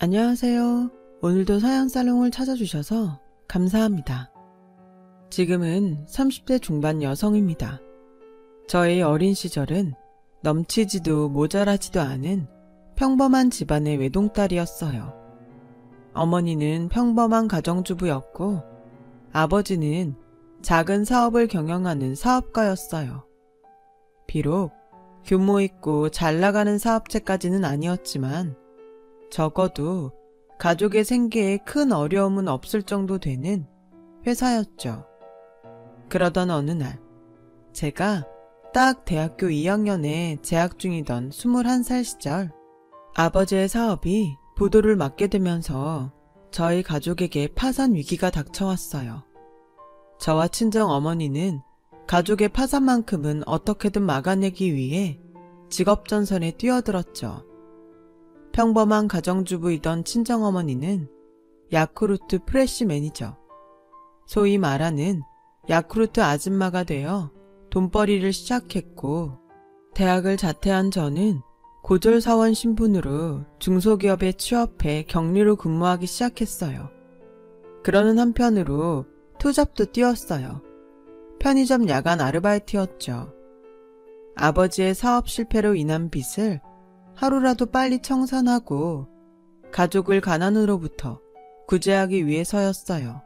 안녕하세요. 오늘도 사연살롱을 찾아주셔서 감사합니다. 지금은 30대 중반 여성입니다. 저의 어린 시절은 넘치지도 모자라지도 않은 평범한 집안의 외동딸이었어요. 어머니는 평범한 가정주부였고 아버지는 작은 사업을 경영하는 사업가였어요. 비록 규모 있고 잘 나가는 사업체까지는 아니었지만 적어도 가족의 생계에 큰 어려움은 없을 정도 되는 회사였죠. 그러던 어느 날, 제가 딱 대학교 2학년에 재학 중이던 21살 시절, 아버지의 사업이 부도를 맞게 되면서 저희 가족에게 파산 위기가 닥쳐왔어요. 저와 친정 어머니는 가족의 파산만큼은 어떻게든 막아내기 위해 직업전선에 뛰어들었죠. 평범한 가정주부이던 친정어머니는 야쿠르트 프레시 매니저, 소위 말하는 야쿠르트 아줌마가 되어 돈벌이를 시작했고, 대학을 자퇴한 저는 고졸사원 신분으로 중소기업에 취업해 격리로 근무하기 시작했어요. 그러는 한편으로 투잡도 뛰었어요. 편의점 야간 아르바이트였죠. 아버지의 사업 실패로 인한 빚을 하루라도 빨리 청산하고 가족을 가난으로부터 구제하기 위해서였어요.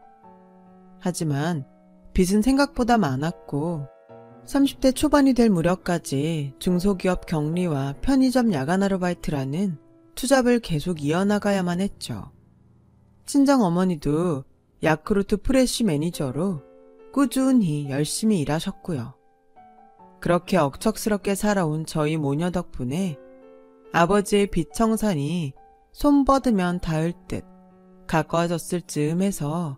하지만 빚은 생각보다 많았고 30대 초반이 될 무렵까지 중소기업 격리와 편의점 야간 아르바이트라는 투잡을 계속 이어나가야만 했죠. 친정어머니도 야쿠르트 프레시 매니저로 꾸준히 열심히 일하셨고요. 그렇게 억척스럽게 살아온 저희 모녀 덕분에 아버지의 빚 청산이 손 뻗으면 닿을 듯 가까워졌을 즈음해서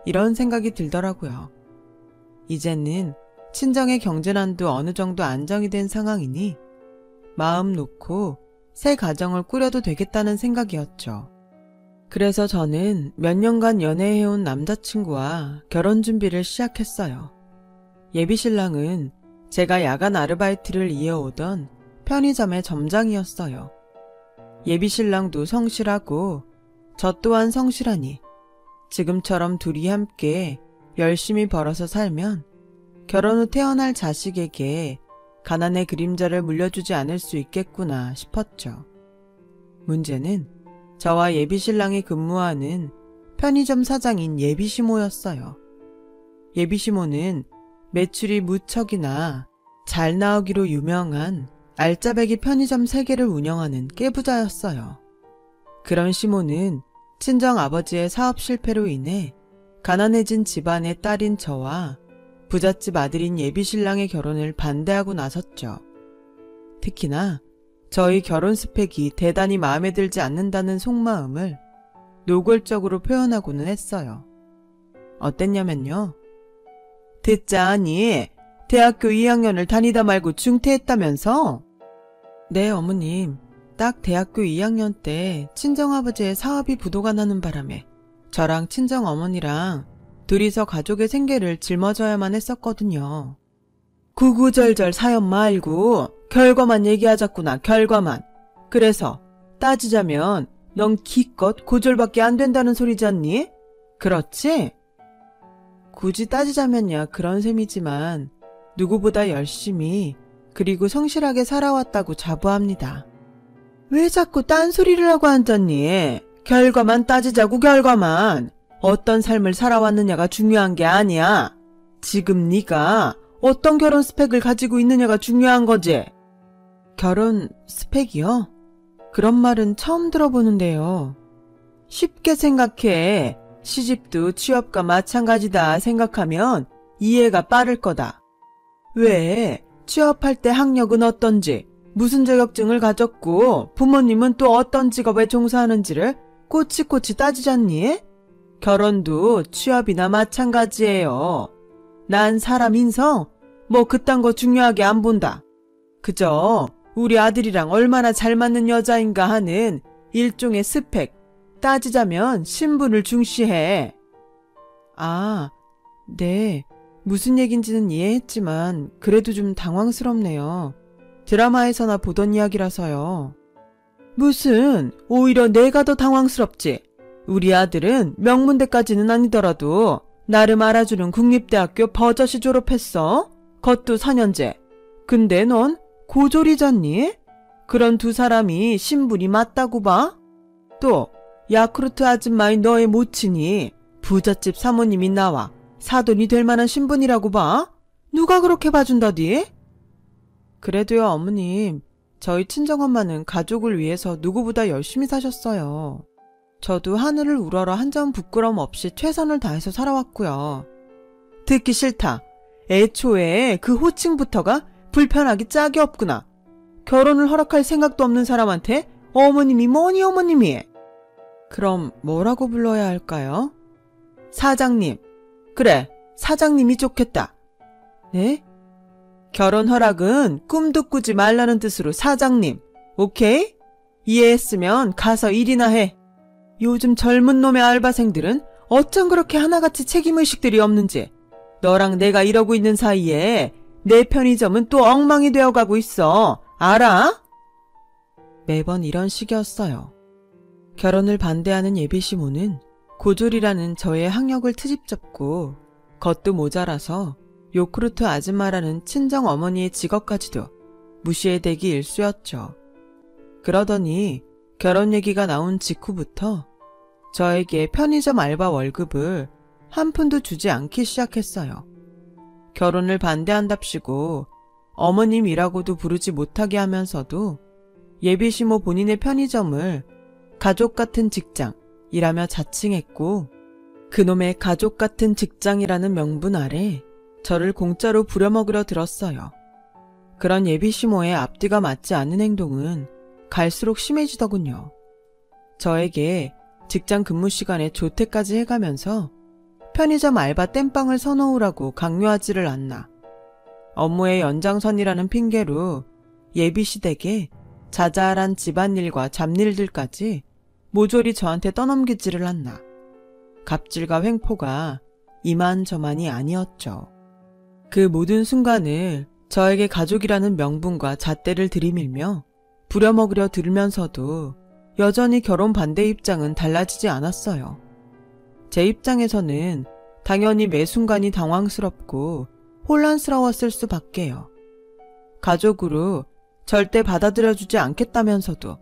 이런 생각이 들더라고요. 이제는 친정의 경제난도 어느 정도 안정이 된 상황이니 마음 놓고 새 가정을 꾸려도 되겠다는 생각이었죠. 그래서 저는 몇 년간 연애해온 남자친구와 결혼 준비를 시작했어요. 예비신랑은 제가 야간 아르바이트를 이어오던 편의점의 점장이었어요. 예비신랑도 성실하고 저 또한 성실하니 지금처럼 둘이 함께 열심히 벌어서 살면 결혼 후 태어날 자식에게 가난의 그림자를 물려주지 않을 수 있겠구나 싶었죠. 문제는 저와 예비신랑이 근무하는 편의점 사장인 예비시모였어요. 예비시모는 매출이 무척이나 잘 나오기로 유명한 알짜배기 편의점 3개를 운영하는 깨부자였어요. 그런 시모는 친정 아버지의 사업 실패로 인해 가난해진 집안의 딸인 저와 부잣집 아들인 예비신랑의 결혼을 반대하고 나섰죠. 특히나 저희 결혼 스펙이 대단히 마음에 들지 않는다는 속마음을 노골적으로 표현하고는 했어요. 어땠냐면요. 듣자니 대학교 2학년을 다니다 말고 중퇴했다면서? 네, 어머님. 딱 대학교 2학년 때 친정아버지의 사업이 부도가 나는 바람에 저랑 친정어머니랑 둘이서 가족의 생계를 짊어져야만 했었거든요. 구구절절 사연 말고 결과만 얘기하자꾸나, 결과만. 그래서 따지자면 넌 기껏 고졸밖에 안 된다는 소리잖니? 그렇지? 굳이 따지자면야 그런 셈이지만 누구보다 열심히 그리고 성실하게 살아왔다고 자부합니다. 왜 자꾸 딴소리를 하고 앉았니? 결과만 따지자고, 결과만. 어떤 삶을 살아왔느냐가 중요한 게 아니야. 지금 네가 어떤 결혼 스펙을 가지고 있느냐가 중요한 거지. 결혼 스펙이요? 그런 말은 처음 들어보는데요. 쉽게 생각해. 시집도 취업과 마찬가지다 생각하면 이해가 빠를 거다. 왜? 취업할 때 학력은 어떤지, 무슨 자격증을 가졌고 부모님은 또 어떤 직업에 종사하는지를 꼬치꼬치 따지잖니? 결혼도 취업이나 마찬가지예요. 난 사람 인성? 뭐 그딴 거 중요하게 안 본다. 그저 우리 아들이랑 얼마나 잘 맞는 여자인가 하는 일종의 스펙, 따지자면 신분을 중시해. 아, 네. 무슨 얘긴지는 이해했지만 그래도 좀 당황스럽네요. 드라마에서나 보던 이야기라서요. 무슨, 오히려 내가 더 당황스럽지. 우리 아들은 명문대까지는 아니더라도 나름 알아주는 국립대학교 버젓이 졸업했어. 그것도 4년제. 근데 넌 고졸이잖니? 그런 두 사람이 신분이 맞다고 봐? 또 야쿠르트 아줌마인 너의 모친이 부잣집 사모님이 나와 사돈이 될 만한 신분이라고 봐? 누가 그렇게 봐준다디? 그래도요, 어머님. 저희 친정엄마는 가족을 위해서 누구보다 열심히 사셨어요. 저도 하늘을 우러러 한 점 부끄럼 없이 최선을 다해서 살아왔고요. 듣기 싫다. 애초에 그 호칭부터가 불편하기 짝이 없구나. 결혼을 허락할 생각도 없는 사람한테 어머님이 뭐니 어머님이. 그럼 뭐라고 불러야 할까요? 사장님. 그래, 사장님이 좋겠다. 네? 결혼 허락은 꿈도 꾸지 말라는 뜻으로 사장님. 오케이? 이해했으면 가서 일이나 해. 요즘 젊은 놈의 알바생들은 어쩜 그렇게 하나같이 책임의식들이 없는지. 너랑 내가 이러고 있는 사이에 내 편의점은 또 엉망이 되어가고 있어. 알아? 매번 이런 식이었어요. 결혼을 반대하는 예비시모는 고졸이라는 저의 학력을 트집 잡고 겉도 모자라서 요크루트 아줌마라는 친정 어머니의 직업까지도 무시해대기 일쑤였죠. 그러더니 결혼 얘기가 나온 직후부터 저에게 편의점 알바 월급을 한 푼도 주지 않기 시작했어요. 결혼을 반대한답시고 어머님이라고도 부르지 못하게 하면서도 예비시모 본인의 편의점을 가족 같은 직장이라며 자칭했고 그놈의 가족 같은 직장이라는 명분 아래 저를 공짜로 부려먹으려 들었어요. 그런 예비시모의 앞뒤가 맞지 않는 행동은 갈수록 심해지더군요. 저에게 직장 근무 시간에 조퇴까지 해가면서 편의점 알바 땜빵을 서놓으라고 강요하지를 않나. 업무의 연장선이라는 핑계로 예비시댁에 자잘한 집안일과 잡일들까지 모조리 저한테 떠넘기지를 않나. 갑질과 횡포가 이만저만이 아니었죠. 그 모든 순간을 저에게 가족이라는 명분과 잣대를 들이밀며 부려먹으려 들면서도 여전히 결혼 반대 입장은 달라지지 않았어요. 제 입장에서는 당연히 매 순간이 당황스럽고 혼란스러웠을 수밖에요. 가족으로 절대 받아들여주지 않겠다면서도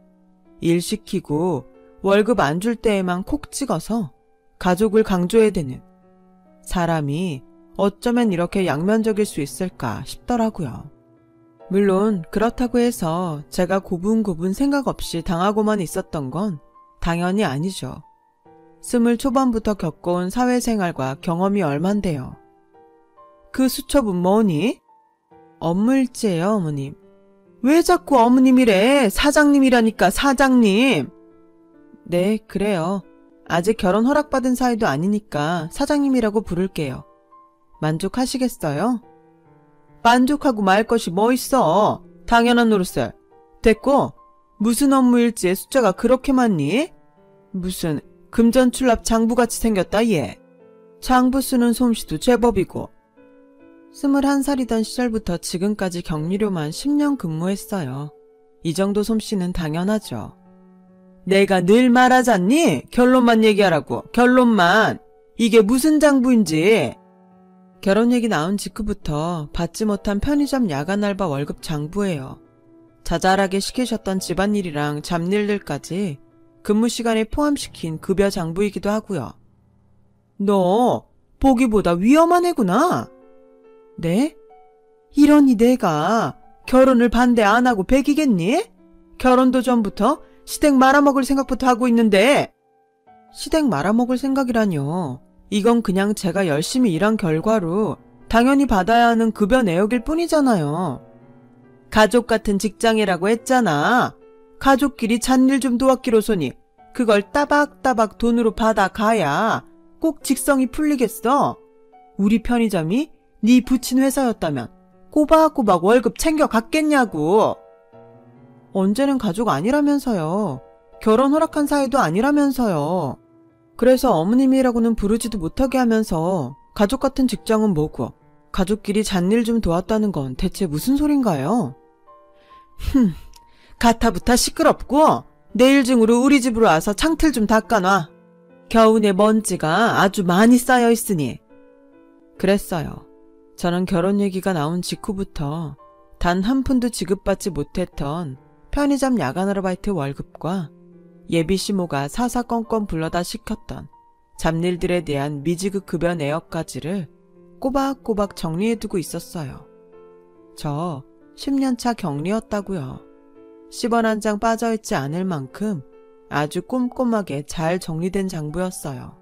일 시키고 월급 안 줄 때에만 콕 찍어서 가족을 강조해대는 사람이 어쩌면 이렇게 양면적일 수 있을까 싶더라고요. 물론 그렇다고 해서 제가 고분고분 생각 없이 당하고만 있었던 건 당연히 아니죠. 20 초반부터 겪어온 사회생활과 경험이 얼만데요. 그 수첩은 뭐니? 업무일지예요, 어머님. 왜 자꾸 어머님이래? 사장님이라니까, 사장님. 네, 그래요. 아직 결혼 허락받은 사이도 아니니까 사장님이라고 부를게요. 만족하시겠어요? 만족하고 말 것이 뭐 있어. 당연한 노릇을. 됐고, 무슨 업무일지에 숫자가 그렇게 많니? 무슨 금전출납 장부같이 생겼다 얘. 장부 쓰는 솜씨도 제법이고. 21살이던 시절부터 지금까지 격리료만 10년 근무했어요. 이 정도 솜씨는 당연하죠. 내가 늘 말하잖니? 결론만 얘기하라고. 결론만. 이게 무슨 장부인지. 결혼 얘기 나온 직후부터 받지 못한 편의점 야간 알바 월급 장부예요. 자잘하게 시키셨던 집안일이랑 잡일들까지 근무 시간에 포함시킨 급여 장부이기도 하고요. 너 보기보다 위험한 애구나. 네? 이러니 내가 결혼을 반대 안 하고 백이겠니? 결혼도 전부터 시댁 말아먹을 생각부터 하고 있는데. 시댁 말아먹을 생각이라뇨. 이건 그냥 제가 열심히 일한 결과로 당연히 받아야 하는 급여 내역일 뿐이잖아요. 가족 같은 직장이라고 했잖아. 가족끼리 잣일 좀 도왔기로소니 그걸 따박따박 돈으로 받아가야 꼭 직성이 풀리겠어. 우리 편의점이 네 부친 회사였다면 꼬박꼬박 월급 챙겨갔겠냐고. 언제는 가족 아니라면서요. 결혼 허락한 사이도 아니라면서요. 그래서 어머님이라고는 부르지도 못하게 하면서 가족 같은 직장은 뭐고 가족끼리 잣일 좀 도왔다는 건 대체 무슨 소린가요? 가타부타 시끄럽고 내일 중으로 우리 집으로 와서 창틀 좀 닦아놔. 겨우내 먼지가 아주 많이 쌓여 있으니. 그랬어요. 저는 결혼 얘기가 나온 직후부터 단 한 푼도 지급받지 못했던 편의점 야간 아르바이트 월급과 예비 시모가 사사건건 불러다 시켰던 잡일들에 대한 미지급 급여 내역까지를 꼬박꼬박 정리해두고 있었어요. 저 10년차 격리였다고요. 10원 한 장 빠져있지 않을 만큼 아주 꼼꼼하게 잘 정리된 장부였어요.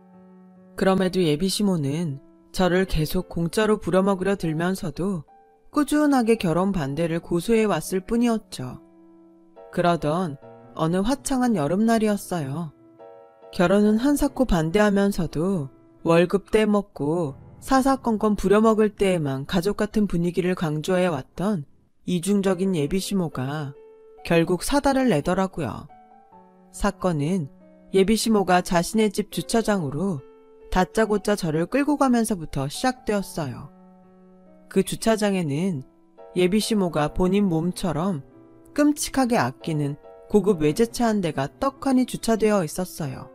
그럼에도 예비 시모는 저를 계속 공짜로 부려먹으려 들면서도 꾸준하게 결혼 반대를 고수해 왔을 뿐이었죠. 그러던 어느 화창한 여름날이었어요. 결혼은 한사코 반대하면서도 월급 떼먹고 사사건건 부려먹을 때에만 가족 같은 분위기를 강조해 왔던 이중적인 예비 시모가 결국 사달을 내더라고요. 사건은 예비 시모가 자신의 집 주차장으로 다짜고짜 저를 끌고 가면서부터 시작되었어요. 그 주차장에는 예비 시모가 본인 몸처럼 끔찍하게 아끼는 고급 외제차 한 대가 떡하니 주차되어 있었어요.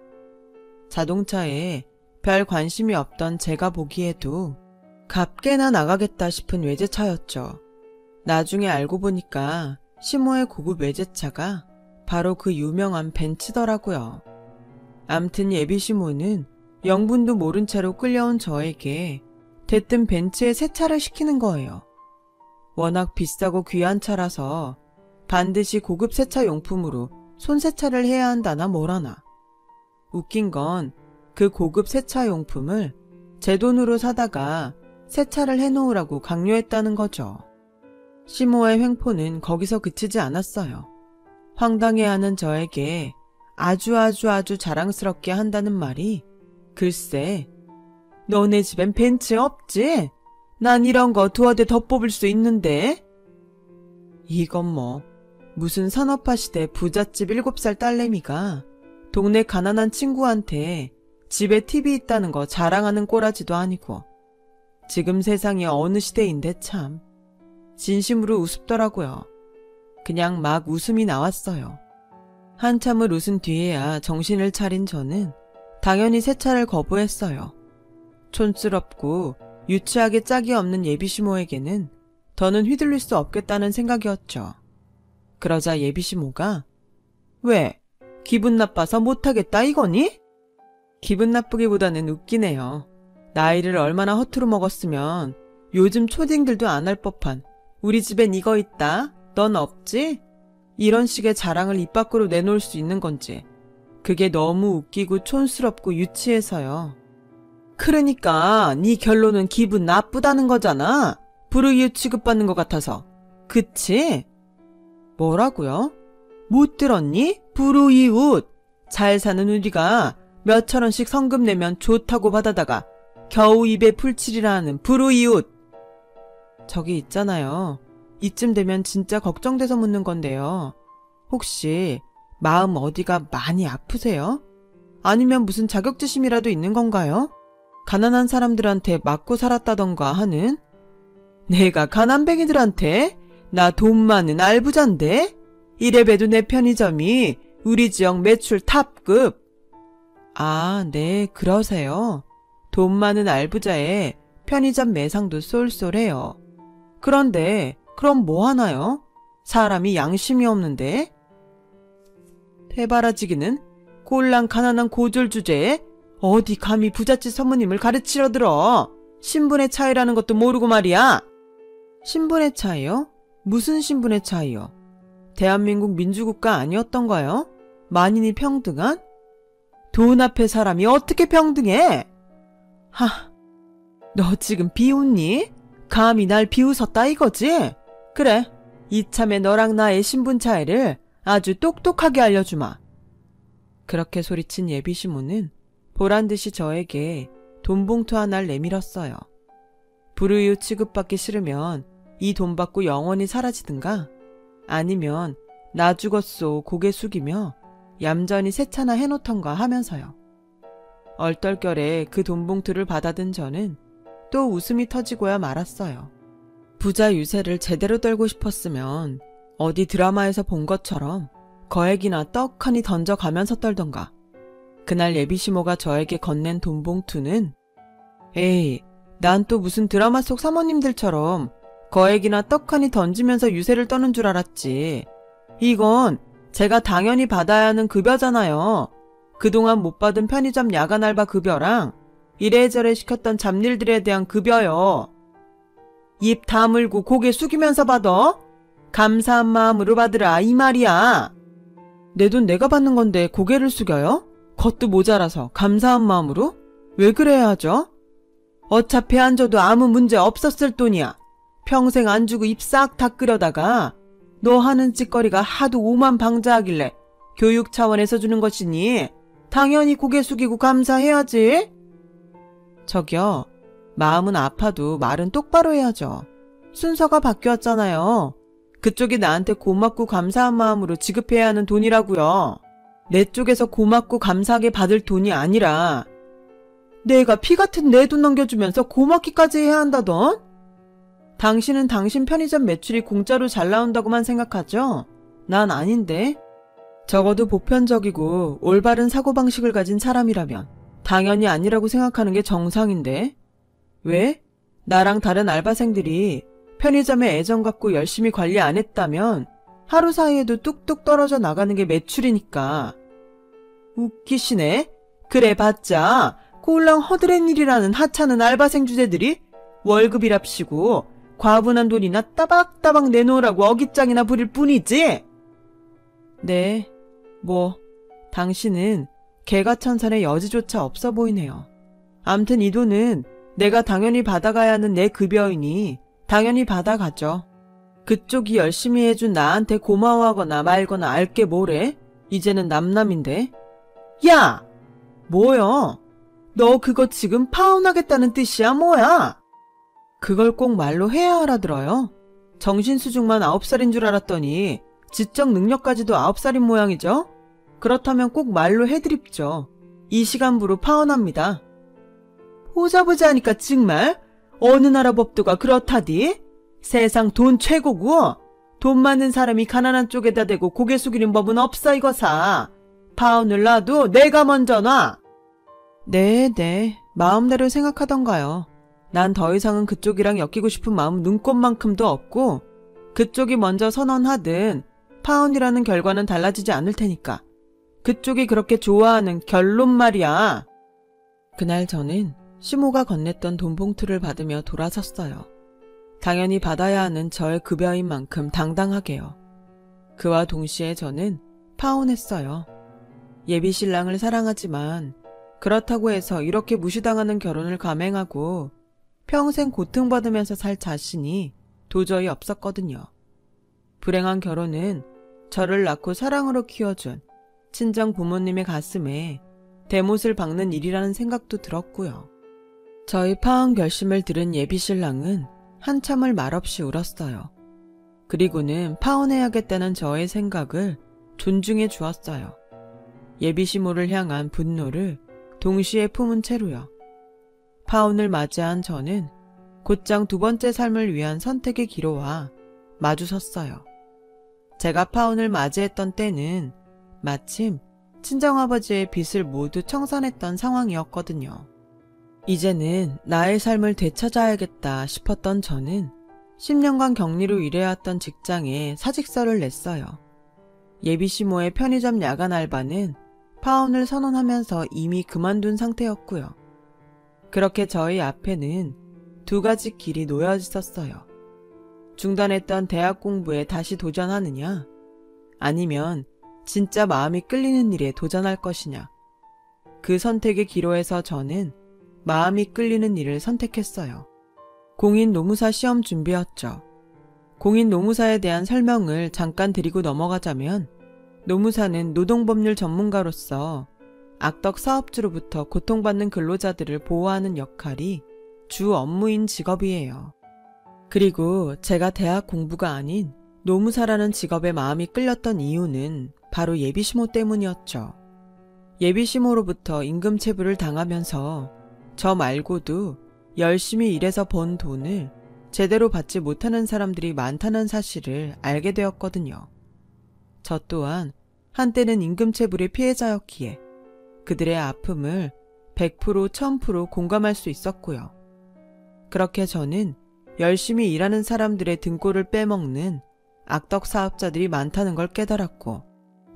자동차에 별 관심이 없던 제가 보기에도 값게나 나가겠다 싶은 외제차였죠. 나중에 알고 보니까 시모의 고급 외제차가 바로 그 유명한 벤츠더라고요. 암튼 예비 시모는 영분도 모른 채로 끌려온 저에게 대뜸 벤츠에 세차를 시키는 거예요. 워낙 비싸고 귀한 차라서 반드시 고급 세차 용품으로 손세차를 해야 한다나 뭐라나. 웃긴 건 그 고급 세차 용품을 제 돈으로 사다가 세차를 해놓으라고 강요했다는 거죠. 시모의 횡포는 거기서 그치지 않았어요. 황당해하는 저에게 아주 자랑스럽게 한다는 말이 글쎄, 너네 집엔 벤츠 없지? 난 이런 거 두어 대 더 뽑을 수 있는데? 이건 뭐 무슨 산업화 시대 부잣집 7살 딸내미가 동네 가난한 친구한테 집에 TV 있다는 거 자랑하는 꼬라지도 아니고. 지금 세상이 어느 시대인데 참. 진심으로 우습더라고요. 그냥 막 웃음이 나왔어요. 한참을 웃은 뒤에야 정신을 차린 저는 당연히 세차를 거부했어요. 촌스럽고 유치하게 짝이 없는 예비시모에게는 더는 휘둘릴 수 없겠다는 생각이었죠. 그러자 예비시모가 왜? 기분 나빠서 못하겠다 이거니? 기분 나쁘기보다는 웃기네요. 나이를 얼마나 허투루 먹었으면 요즘 초딩들도 안 할 법한 우리 집엔 이거 있다, 넌 없지? 이런 식의 자랑을 입 밖으로 내놓을 수 있는 건지 그게 너무 웃기고 촌스럽고 유치해서요. 그러니까 네 결론은 기분 나쁘다는 거잖아. 불우이웃 취급받는 것 같아서. 그치? 뭐라고요? 못 들었니? 불우이웃. 잘 사는 우리가 몇천 원씩 성금 내면 좋다고 받아다가 겨우 입에 풀칠이라는 불우이웃. 저기 있잖아요. 이쯤 되면 진짜 걱정돼서 묻는 건데요. 혹시 마음 어디가 많이 아프세요? 아니면 무슨 자격지심이라도 있는 건가요? 가난한 사람들한테 맞고 살았다던가 하는? 내가 가난뱅이들한테? 나 돈 많은 알부자인데? 이래봬도 내 편의점이 우리 지역 매출 탑급. 아, 네, 그러세요. 돈 많은 알부자에 편의점 매상도 쏠쏠해요. 그런데 그럼 뭐 하나요? 사람이 양심이 없는데? 대바라지기는 꼴랑 가난한 고졸 주제에 어디 감히 부잣집 사모님을 가르치려 들어. 신분의 차이라는 것도 모르고 말이야. 신분의 차이요? 무슨 신분의 차이요? 대한민국 민주국가 아니었던가요? 만인이 평등한? 돈 앞에 사람이 어떻게 평등해? 너 지금 비웃니? 감히 날 비웃었다 이거지? 그래, 이참에 너랑 나의 신분 차이를 아주 똑똑하게 알려주마. 그렇게 소리친 예비시모는 보란듯이 저에게 돈봉투 하나를 내밀었어요. 불우이웃 취급받기 싫으면 이 돈 받고 영원히 사라지든가 아니면 나 죽었소 고개 숙이며 얌전히 세차나 해놓던가 하면서요. 얼떨결에 그 돈봉투를 받아든 저는 또 웃음이 터지고야 말았어요. 부자 유세를 제대로 떨고 싶었으면 어디 드라마에서 본 것처럼 거액이나 떡하니 던져가면서 떨던가. 그날 예비시모가 저에게 건넨 돈 봉투는 에이, 난 또 무슨 드라마 속 사모님들처럼 거액이나 떡하니 던지면서 유세를 떠는 줄 알았지. 이건 제가 당연히 받아야 하는 급여잖아요. 그동안 못 받은 편의점 야간 알바 급여랑 이래저래 시켰던 잡일들에 대한 급여요. 입 다물고 고개 숙이면서 받아? 감사한 마음으로 받으라 이 말이야. 내 돈 내가 받는 건데 고개를 숙여요? 겉도 모자라서 감사한 마음으로? 왜 그래야 하죠? 어차피 안 줘도 아무 문제 없었을 돈이야. 평생 안 주고 입 싹 닦으려다가 너 하는 짓거리가 하도 오만방자하길래 교육 차원에서 주는 것이니 당연히 고개 숙이고 감사해야지. 저기요, 마음은 아파도 말은 똑바로 해야죠. 순서가 바뀌었잖아요. 그쪽이 나한테 고맙고 감사한 마음으로 지급해야 하는 돈이라고요. 내 쪽에서 고맙고 감사하게 받을 돈이 아니라 내가 피 같은 내 돈 넘겨주면서 고맙기까지 해야 한다던? 당신은 당신 편의점 매출이 공짜로 잘 나온다고만 생각하죠? 난 아닌데. 적어도 보편적이고 올바른 사고방식을 가진 사람이라면 당연히 아니라고 생각하는 게 정상인데. 왜? 나랑 다른 알바생들이 편의점에 애정 갖고 열심히 관리 안 했다면 하루 사이에도 뚝뚝 떨어져 나가는 게 매출이니까. 웃기시네. 그래 봤자 꼴랑 허드렛 일이라는 하찮은 알바생 주제들이 월급이랍시고 과분한 돈이나 따박따박 내놓으라고 어깃장이나 부릴 뿐이지. 네, 뭐 당신은 개가천선의 여지조차 없어 보이네요. 암튼 이 돈은 내가 당연히 받아가야 하는 내 급여이니 당연히 받아가죠. 그쪽이 열심히 해준 나한테 고마워하거나 말거나 알게 뭐래? 이제는 남남인데. 야! 뭐여? 너 그거 지금 파혼하겠다는 뜻이야 뭐야? 그걸 꼭 말로 해야 알아들어요? 정신수중만 9살인 줄 알았더니 지적 능력까지도 9살인 모양이죠? 그렇다면 꼭 말로 해드립죠. 이 시간부로 파혼합니다. 보자 하니까 정말 어느 나라 법도가 그렇다디? 세상 돈 최고고 돈 많은 사람이 가난한 쪽에다 대고 고개 숙이는 법은 없어 이거사. 파혼을 놔도 내가 먼저 놔. 네, 마음대로 생각하던가요. 난 더 이상은 그쪽이랑 엮이고 싶은 마음 눈꼽만큼도 없고 그쪽이 먼저 선언하든 파혼이라는 결과는 달라지지 않을 테니까. 그쪽이 그렇게 좋아하는 결론 말이야. 그날 저는 시모가 건넸던 돈 봉투를 받으며 돌아섰어요. 당연히 받아야 하는 저의 급여인 만큼 당당하게요. 그와 동시에 저는 파혼했어요. 예비신랑을 사랑하지만 그렇다고 해서 이렇게 무시당하는 결혼을 감행하고 평생 고통받으면서 살 자신이 도저히 없었거든요. 불행한 결혼은 저를 낳고 사랑으로 키워준 친정 부모님의 가슴에 대못을 박는 일이라는 생각도 들었고요. 저희 파혼 결심을 들은 예비신랑은 한참을 말없이 울었어요. 그리고는 파혼해야겠다는 저의 생각을 존중해 주었어요. 예비시모를 향한 분노를 동시에 품은 채로요. 파혼을 맞이한 저는 곧장 두 번째 삶을 위한 선택의 기로와 마주섰어요. 제가 파혼을 맞이했던 때는 마침 친정아버지의 빚을 모두 청산했던 상황이었거든요. 이제는 나의 삶을 되찾아야겠다 싶었던 저는 10년간 격리로 일해왔던 직장에 사직서를 냈어요. 예비시모의 편의점 야간 알바는 파혼을 선언하면서 이미 그만둔 상태였고요. 그렇게 저희 앞에는 두 가지 길이 놓여 있었어요. 중단했던 대학 공부에 다시 도전하느냐, 아니면 진짜 마음이 끌리는 일에 도전할 것이냐. 그 선택의 기로에서 저는 마음이 끌리는 일을 선택했어요. 공인노무사 시험 준비였죠. 공인노무사에 대한 설명을 잠깐 드리고 넘어가자면 노무사는 노동법률 전문가로서 악덕 사업주로부터 고통받는 근로자들을 보호하는 역할이 주 업무인 직업이에요. 그리고 제가 대학 공부가 아닌 노무사라는 직업에 마음이 끌렸던 이유는 바로 예비시모 때문이었죠. 예비시모로부터 임금체불을 당하면서 저 말고도 열심히 일해서 번 돈을 제대로 받지 못하는 사람들이 많다는 사실을 알게 되었거든요. 저 또한 한때는 임금체불의 피해자였기에 그들의 아픔을 100% 1000% 공감할 수 있었고요. 그렇게 저는 열심히 일하는 사람들의 등골을 빼먹는 악덕 사업자들이 많다는 걸 깨달았고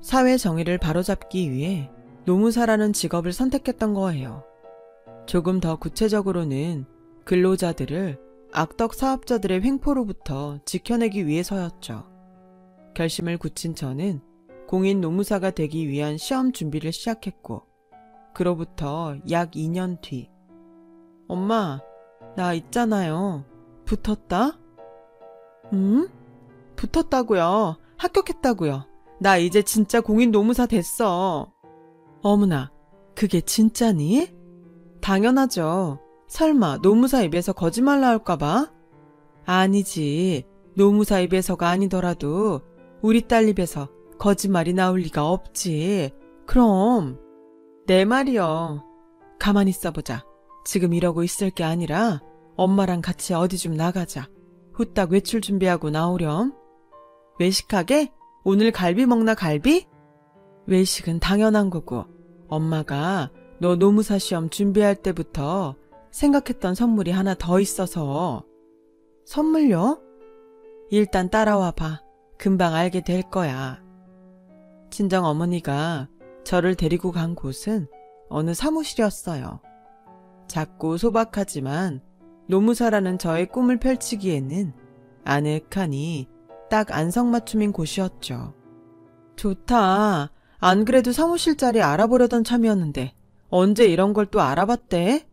사회 정의를 바로잡기 위해 노무사라는 직업을 선택했던 거예요. 조금 더 구체적으로는 근로자들을 악덕 사업자들의 횡포로부터 지켜내기 위해서였죠. 결심을 굳힌 저는 공인 노무사가 되기 위한 시험 준비를 시작했고 그로부터 약 2년 뒤 엄마, 나 있잖아요. 붙었다? 붙었다고요. 합격했다고요. 나 이제 진짜 공인 노무사 됐어. 어머나, 그게 진짜니? 당연하죠. 설마 노무사 입에서 거짓말 나올까봐? 아니지. 노무사 입에서가 아니더라도 우리 딸 입에서 거짓말이 나올 리가 없지. 그럼 내 말이요. 가만히 있어보자. 지금 이러고 있을 게 아니라 엄마랑 같이 어디 좀 나가자. 후딱 외출 준비하고 나오렴. 외식하게? 오늘 갈비 먹나 갈비? 외식은 당연한 거고 엄마가 너 노무사 시험 준비할 때부터 생각했던 선물이 하나 더 있어서. 선물요? 일단 따라와 봐. 금방 알게 될 거야. 친정 어머니가 저를 데리고 간 곳은 어느 사무실이었어요. 작고 소박하지만 노무사라는 저의 꿈을 펼치기에는 아늑하니 딱 안성맞춤인 곳이었죠. 좋다. 안 그래도 사무실 자리 알아보려던 참이었는데 언제 이런 걸 또 알아봤대?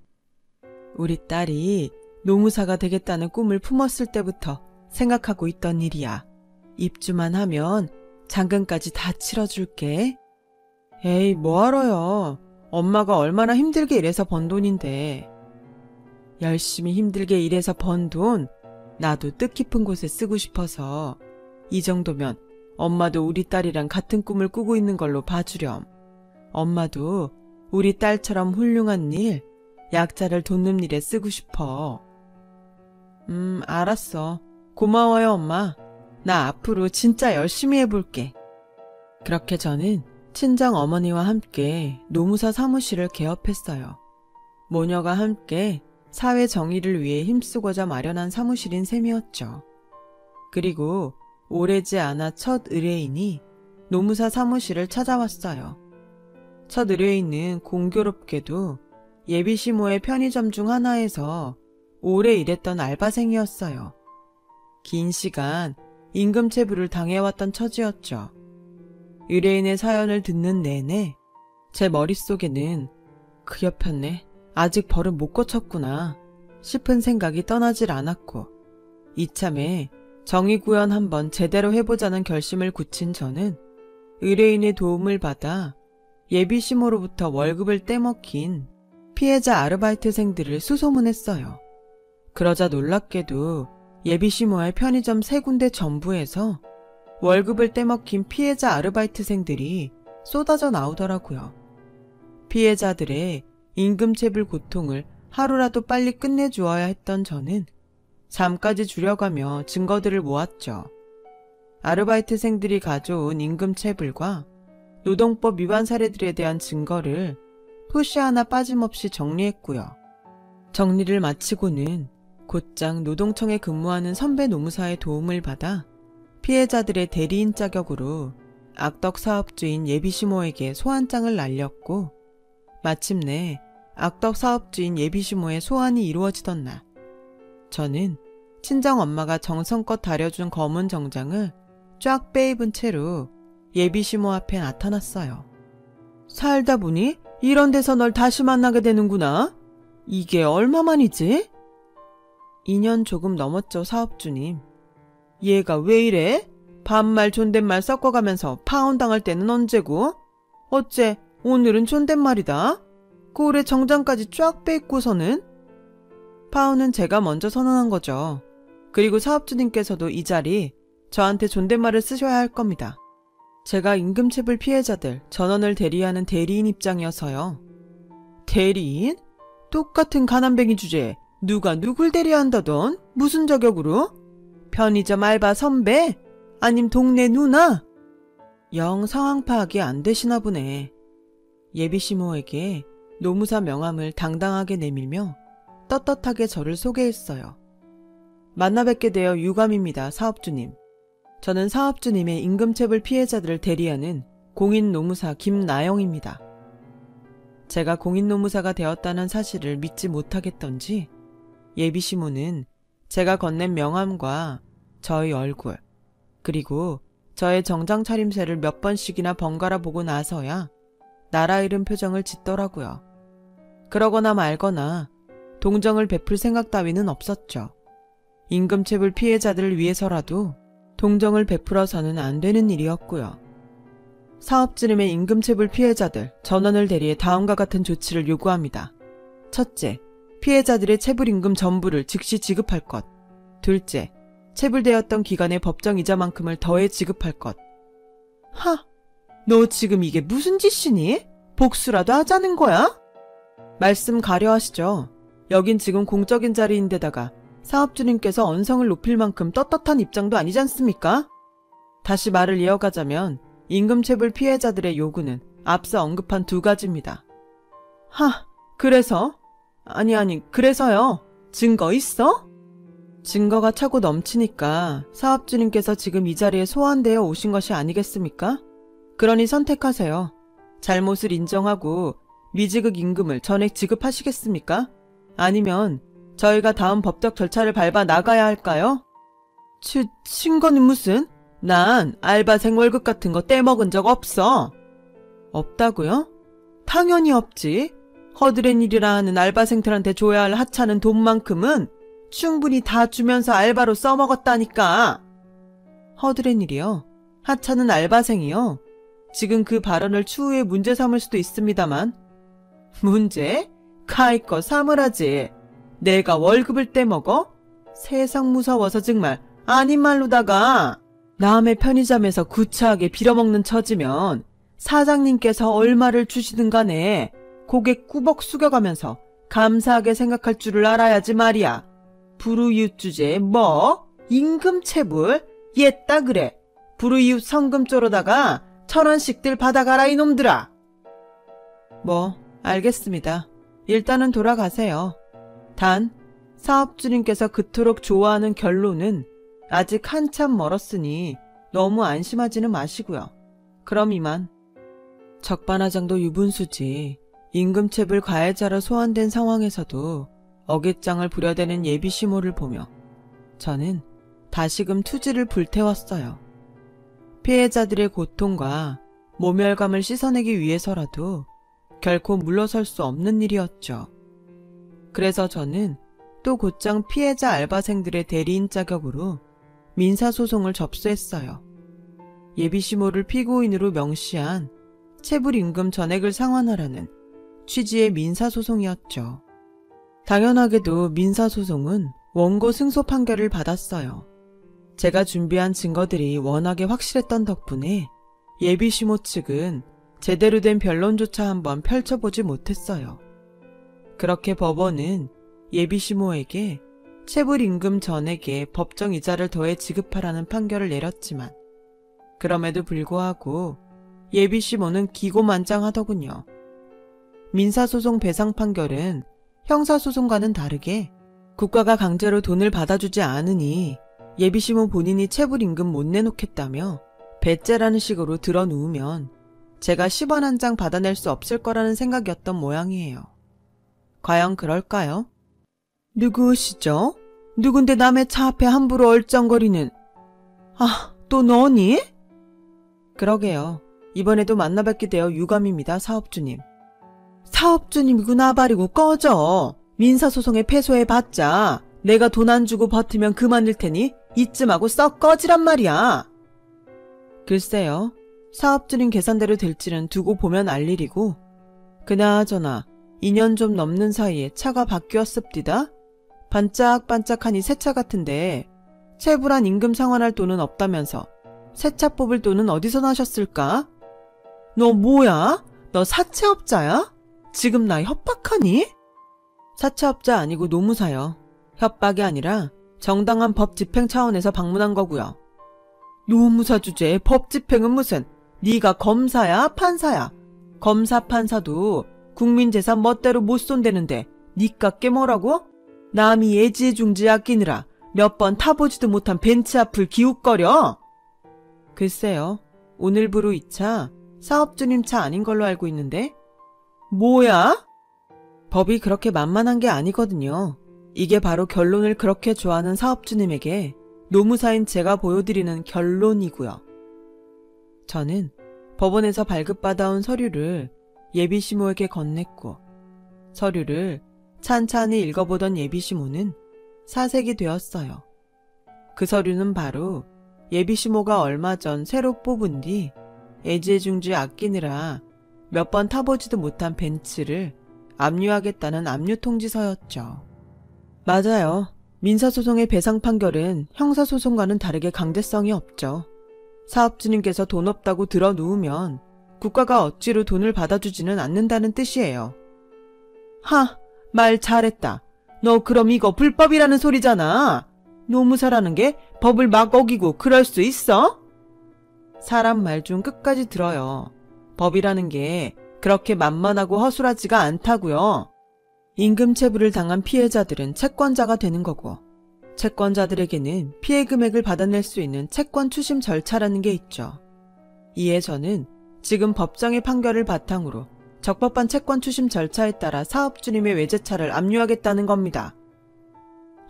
우리 딸이 노무사가 되겠다는 꿈을 품었을 때부터 생각하고 있던 일이야. 입주만 하면 잔금까지 다 치러줄게. 에이, 뭐하러요. 엄마가 얼마나 힘들게 일해서 번 돈인데. 열심히 힘들게 일해서 번 돈, 나도 뜻깊은 곳에 쓰고 싶어서 이 정도면 엄마도 우리 딸이랑 같은 꿈을 꾸고 있는 걸로 봐주렴. 엄마도 우리 딸처럼 훌륭한 일, 약자를 돕는 일에 쓰고 싶어. 알았어. 고마워요, 엄마. 나 앞으로 진짜 열심히 해볼게. 그렇게 저는 친정 어머니와 함께 노무사 사무실을 개업했어요. 모녀가 함께 사회 정의를 위해 힘쓰고자 마련한 사무실인 셈이었죠. 그리고 오래지 않아 첫 의뢰인이 노무사 사무실을 찾아왔어요. 첫 의뢰인은 공교롭게도 예비시모의 편의점 중 하나에서 오래 일했던 알바생이었어요. 긴 시간 임금체불을 당해왔던 처지였죠. 의뢰인의 사연을 듣는 내내 제 머릿속에는 그였편네, 아직 버릇 못 고쳤구나 싶은 생각이 떠나질 않았고 이참에 정의구현 한번 제대로 해보자는 결심을 굳힌 저는 의뢰인의 도움을 받아 예비시모로부터 월급을 떼먹힌 피해자 아르바이트생들을 수소문했어요. 그러자 놀랍게도 예비시모의 편의점 3군데 전부에서 월급을 떼먹힌 피해자 아르바이트생들이 쏟아져 나오더라고요. 피해자들의 임금체불 고통을 하루라도 빨리 끝내주어야 했던 저는 잠까지 줄여가며 증거들을 모았죠. 아르바이트생들이 가져온 임금체불과 노동법 위반 사례들에 대한 증거를 토시 하나 빠짐없이 정리했고요. 정리를 마치고는 곧장 노동청에 근무하는 선배 노무사의 도움을 받아 피해자들의 대리인 자격으로 악덕 사업주인 예비시모에게 소환장을 날렸고 마침내 악덕 사업주인 예비시모의 소환이 이루어지던 날 저는 친정엄마가 정성껏 다려준 검은 정장을 쫙 빼입은 채로 예비시모 앞에 나타났어요. 살다 보니 이런 데서 널 다시 만나게 되는구나. 이게 얼마만이지? 2년 조금 넘었죠, 사업주님. 얘가 왜 이래? 반말 존댓말 섞어가면서 파혼당할 때는 언제고? 어째 오늘은 존댓말이다. 꼴에 정장까지 쫙 빼입고서는? 파혼은 제가 먼저 선언한 거죠. 그리고 사업주님께서도 이 자리 저한테 존댓말을 쓰셔야 할 겁니다. 제가 임금체불 피해자들 전원을 대리하는 대리인 입장이어서요. 대리인? 똑같은 가난뱅이 주제에 누가 누굴 대리한다던? 무슨 자격으로? 편의점 알바 선배? 아님 동네 누나? 영 상황 파악이 안 되시나 보네. 예비시모에게 노무사 명함을 당당하게 내밀며 떳떳하게 저를 소개했어요. 만나 뵙게 되어 유감입니다, 사업주님. 저는 사업주님의 임금체불 피해자들을 대리하는 공인노무사 김나영입니다. 제가 공인노무사가 되었다는 사실을 믿지 못하겠던지 예비시모는 제가 건넨 명함과 저의 얼굴, 그리고 저의 정장 차림새를 몇 번씩이나 번갈아 보고 나서야 나라 잃은 표정을 짓더라고요. 그러거나 말거나 동정을 베풀 생각 따위는 없었죠. 임금체불 피해자들을 위해서라도 동정을 베풀어서는 안 되는 일이었고요. 사업주님의 임금체불 피해자들 전원을 대리해 다음과 같은 조치를 요구합니다. 첫째, 피해자들의 체불임금 전부를 즉시 지급할 것. 둘째, 체불되었던 기간의 법정이자만큼을 더해 지급할 것. 너 지금 이게 무슨 짓이니? 복수라도 하자는 거야? 말씀 가려하시죠. 여긴 지금 공적인 자리인데다가 사업주님께서 언성을 높일 만큼 떳떳한 입장도 아니지 않습니까? 다시 말을 이어가자면 임금체불 피해자들의 요구는 앞서 언급한 두 가지입니다. 그래서? 그래서요. 증거 있어? 증거가 차고 넘치니까 사업주님께서 지금 이 자리에 소환되어 오신 것이 아니겠습니까? 그러니 선택하세요. 잘못을 인정하고 미지급 임금을 전액 지급하시겠습니까? 아니면 저희가 다음 법적 절차를 밟아 나가야 할까요? 증거는 무슨? 난 알바생 월급 같은 거 떼먹은 적 없어. 없다고요? 당연히 없지. 허드렛 일이라 하는 알바생들한테 줘야 할 하찮은 돈만큼은 충분히 다 주면서 알바로 써먹었다니까. 허드렛 일이요? 하찮은 알바생이요? 지금 그 발언을 추후에 문제 삼을 수도 있습니다만. 문제? 카이꺼 사물하지. 내가 월급을 떼먹어? 세상 무서워서 정말 아닌 말로다가 남의 편의점에서 구차하게 빌어먹는 처지면 사장님께서 얼마를 주시든 간에 고개 꾸벅 숙여가면서 감사하게 생각할 줄을 알아야지 말이야. 불우이웃 주제에 뭐? 임금체불? 옛다 그래. 불우이웃 성금 쪼로다가 1,000원씩들 받아가라 이놈들아. 알겠습니다. 일단은 돌아가세요. 단 사업주님께서 그토록 좋아하는 결론은 아직 한참 멀었으니 너무 안심하지는 마시고요. 그럼 이만. 적반하장도 유분수지. 임금체불 가해자로 소환된 상황에서도 어깃장을 부려대는 예비시모를 보며 저는 다시금 투지를 불태웠어요. 피해자들의 고통과 모멸감을 씻어내기 위해서라도 결코 물러설 수 없는 일이었죠. 그래서 저는 또 곧장 피해자 알바생들의 대리인 자격으로 민사소송을 접수했어요. 예비시모를 피고인으로 명시한 체불임금 전액을 상환하라는 취지의 민사소송이었죠. 당연하게도 민사소송은 원고 승소 판결을 받았어요. 제가 준비한 증거들이 워낙에 확실했던 덕분에 예비시모 측은 제대로 된 변론조차 한번 펼쳐보지 못했어요. 그렇게 법원은 예비시모에게 체불임금 전액에 법정이자를 더해 지급하라는 판결을 내렸지만 그럼에도 불구하고 예비시모는 기고만장하더군요. 민사소송 배상 판결은 형사소송과는 다르게 국가가 강제로 돈을 받아주지 않으니 예비시모 본인이 체불임금 못 내놓겠다며 배째라는 식으로 드러누우면 제가 10원 한 장 받아낼 수 없을 거라는 생각이었던 모양이에요. 과연 그럴까요? 누구시죠? 누군데 남의 차 앞에 함부로 얼쩡거리는... 또 너니? 그러게요. 이번에도 만나뵙게 되어 유감입니다, 사업주님. 사업주님이구나 버리고 꺼져. 민사소송에 패소해봤자 내가 돈 안 주고 버티면 그만일 테니 이쯤 하고 썩 꺼지란 말이야. 글쎄요. 사업주님 계산대로 될지는 두고 보면 알 일이고 그나저나 2년 좀 넘는 사이에 차가 바뀌었습디다. 반짝반짝하니 새 차 같은데 체불한 임금 상환할 돈은 없다면서 새 차 뽑을 돈은 어디서 나셨을까? 너 뭐야? 너 사채업자야? 지금 나 협박하니? 사채업자 아니고 노무사요. 협박이 아니라 정당한 법 집행 차원에서 방문한 거고요. 노무사 주제에 법 집행은 무슨? 네가 검사야, 판사야? 검사, 판사도 국민재산 멋대로 못 손대는데 니깎게 뭐라고? 남이 애지중지 아끼느라 몇 번 타보지도 못한 벤츠 앞을 기웃거려? 글쎄요. 오늘부로 이 차 사업주님 차 아닌 걸로 알고 있는데? 뭐야? 법이 그렇게 만만한 게 아니거든요. 이게 바로 결론을 그렇게 좋아하는 사업주님에게 노무사인 제가 보여드리는 결론이고요. 저는 법원에서 발급받아온 서류를 예비시모에게 건넸고 서류를 찬찬히 읽어보던 예비시모는 사색이 되었어요. 그 서류는 바로 예비시모가 얼마 전 새로 뽑은 뒤 애지중지 아끼느라 몇 번 타보지도 못한 벤츠를 압류하겠다는 압류통지서였죠. 맞아요. 민사소송의 배상 판결은 형사소송과는 다르게 강제성이 없죠. 사업주님께서 돈 없다고 들어누우면 국가가 억지로 돈을 받아주지는 않는다는 뜻이에요. 하, 말 잘했다. 너 그럼 이거 불법이라는 소리잖아. 노무사라는 게 법을 막 어기고 그럴 수 있어? 사람 말 좀 끝까지 들어요. 법이라는 게 그렇게 만만하고 허술하지가 않다고요. 임금체불을 당한 피해자들은 채권자가 되는 거고 채권자들에게는 피해 금액을 받아낼 수 있는 채권 추심 절차라는 게 있죠. 이에 저는 지금 법정의 판결을 바탕으로 적법한 채권 추심 절차에 따라 사업주님의 외제차를 압류하겠다는 겁니다.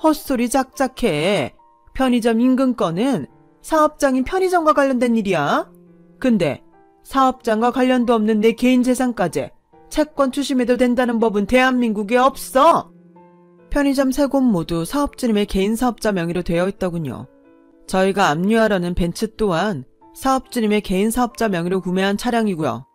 헛소리 짝짝해. 편의점 인근건은 사업장인 편의점과 관련된 일이야. 근데 사업장과 관련도 없는 내 개인 재산까지 채권 추심해도 된다는 법은 대한민국에 없어. 편의점 세 곳 모두 사업주님의 개인 사업자 명의로 되어 있더군요. 저희가 압류하려는 벤츠 또한 사업주님의 개인 사업자 명의로 구매한 차량이고요.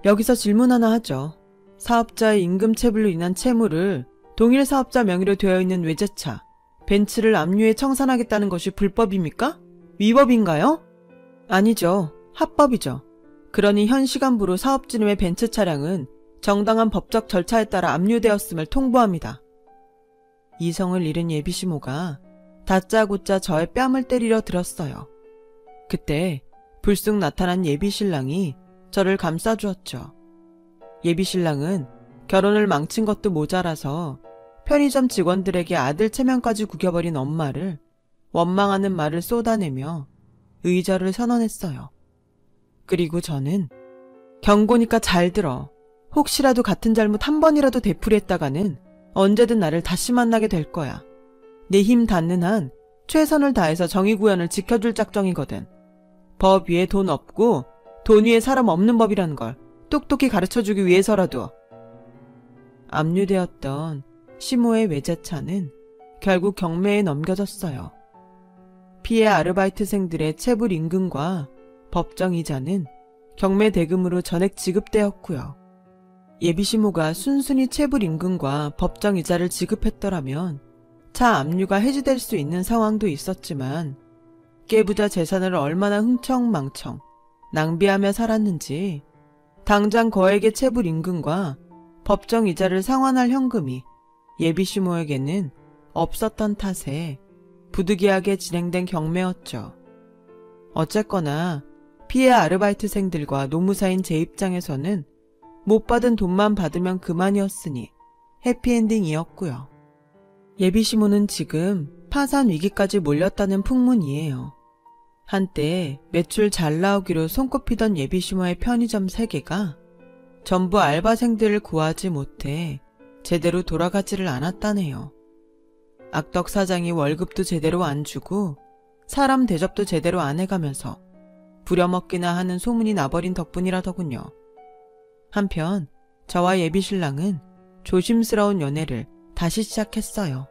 여기서 질문 하나 하죠. 사업자의 임금체불로 인한 채무를 동일 사업자 명의로 되어 있는 외제차, 벤츠를 압류해 청산하겠다는 것이 불법입니까? 위법인가요? 아니죠. 합법이죠. 그러니 현 시간부로 사업주님의 벤츠 차량은 정당한 법적 절차에 따라 압류되었음을 통보합니다. 이성을 잃은 예비시모가 다짜고짜 저의 뺨을 때리려 들었어요. 그때 불쑥 나타난 예비신랑이 저를 감싸주었죠. 예비신랑은 결혼을 망친 것도 모자라서 편의점 직원들에게 아들 체면까지 구겨버린 엄마를 원망하는 말을 쏟아내며 의절을 선언했어요. 그리고 저는 경고니까 잘 들어. 혹시라도 같은 잘못 한 번이라도 되풀이했다가는 언제든 나를 다시 만나게 될 거야. 내 힘 닿는 한 최선을 다해서 정의구현을 지켜줄 작정이거든. 법 위에 돈 없고 돈 위에 사람 없는 법이라는 걸 똑똑히 가르쳐주기 위해서라도. 압류되었던 시모의 외제차는 결국 경매에 넘겨졌어요. 피해 아르바이트생들의 체불 임금과 법정 이자는 경매 대금으로 전액 지급되었고요. 예비시모가 순순히 체불 임금과 법정 이자를 지급했더라면 차 압류가 해지될 수 있는 상황도 있었지만 깨부자 재산을 얼마나 흥청망청 낭비하며 살았는지 당장 거액의 체불 임금과 법정 이자를 상환할 현금이 예비시모에게는 없었던 탓에 부득이하게 진행된 경매였죠. 어쨌거나 피해 아르바이트생들과 노무사인 제 입장에서는 못 받은 돈만 받으면 그만이었으니 해피엔딩이었고요. 예비시모는 지금 파산 위기까지 몰렸다는 풍문이에요. 한때 매출 잘 나오기로 손꼽히던 예비시모의 편의점 3개가 전부 알바생들을 구하지 못해 제대로 돌아가지를 않았다네요. 악덕 사장이 월급도 제대로 안 주고 사람 대접도 제대로 안 해가면서 부려먹기나 하는 소문이 나버린 덕분이라더군요. 한편 저와 예비신랑은 조심스러운 연애를 다시 시작했어요.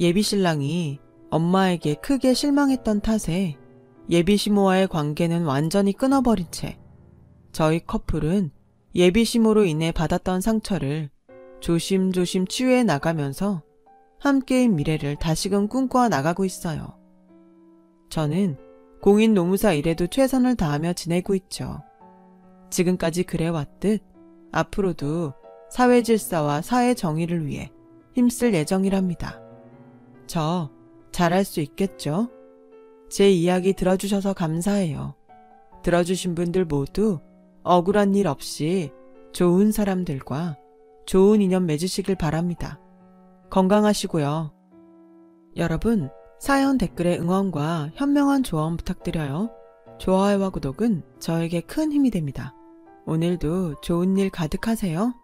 예비신랑이 엄마에게 크게 실망했던 탓에 예비시모와의 관계는 완전히 끊어버린 채 저희 커플은 예비시모로 인해 받았던 상처를 조심조심 치유해 나가면서 함께의 미래를 다시금 꿈꿔 나가고 있어요. 저는 공인 노무사 일에도 최선을 다하며 지내고 있죠. 지금까지 그래왔듯 앞으로도 사회 질서와 사회 정의를 위해 힘쓸 예정이랍니다. 저 잘할 수 있겠죠? 제 이야기 들어주셔서 감사해요. 들어주신 분들 모두 억울한 일 없이 좋은 사람들과 좋은 인연 맺으시길 바랍니다. 건강하시고요. 여러분, 사연 댓글에 응원과 현명한 조언 부탁드려요. 좋아요와 구독은 저에게 큰 힘이 됩니다. 오늘도 좋은 일 가득하세요.